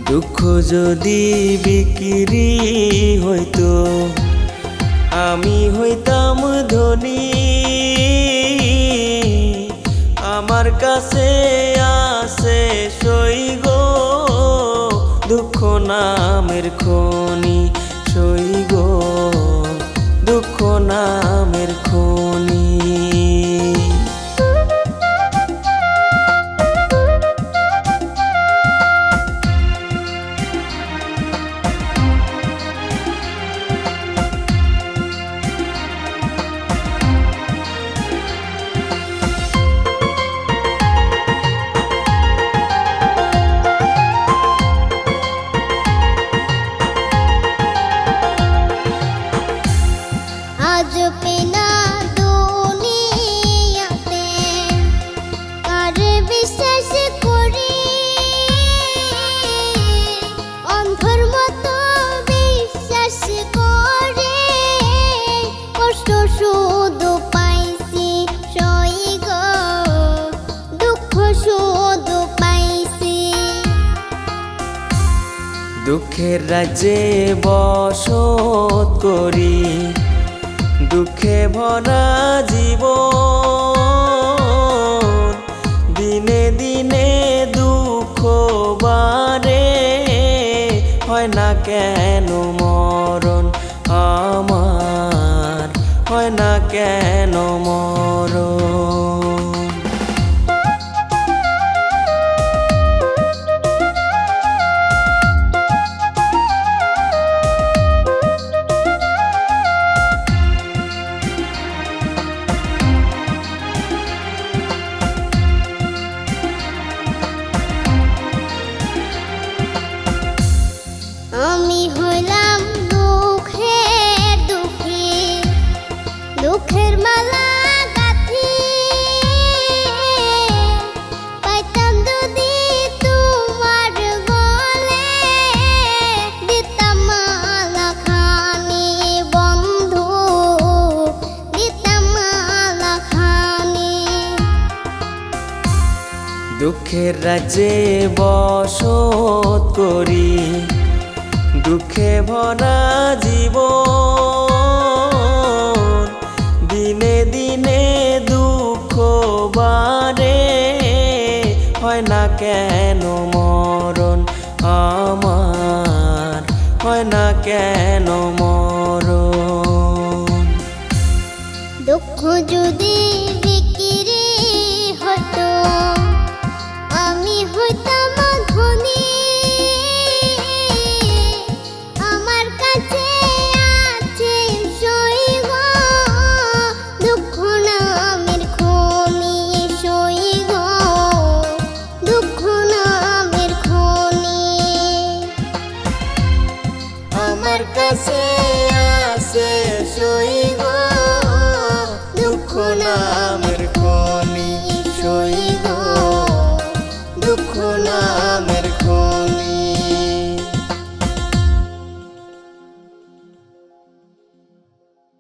দুঃখ যদি বিক্রি হইতো আমি হইতাম ধনী। আমার কাছে আছে সই গো দুঃখ নামের খনি, সই গো দুঃখ নামের খনি। আজ পেনা দুনিয়াতে কার বিশ্বাস করি, অন্ধর মতো বিশ্বাস করে কষ্ট শুধু পাইছি সই গো দুঃখ শুধু পাইছি। দুঃখের রাজ্যে বসত করি দুঃখে ভরা জীবন, দিনে দিনে দুঃখ বাড়ে হয় না কেন মরণ আমার, হয় না কেন মরণ। আমি হইলাম দুঃখের দুঃখী, দুঃখের মালা গাঁথি পাইতাম যদি তোমার গলে, দিতাম মালা খানি বন্ধু, দিতাম মালা খানি। দুঃখের রাজ্যে বসত করি দুঃখে ভরা জীবন, দিনে দিনে দুঃখ বাড়ে হয় না কেন মরণ আমার, হয় না কেন মরণ। দুঃখ যদি বিক্রি হতো আমি হইতাম ধনী। আমার কাছে আছে সই গো দুঃখ নামের খনি, সই গো দুঃখ নামের খনি। আমার কাছে আছে সই গো দুঃখ নামের খনি, সই গো দুঃখ নামের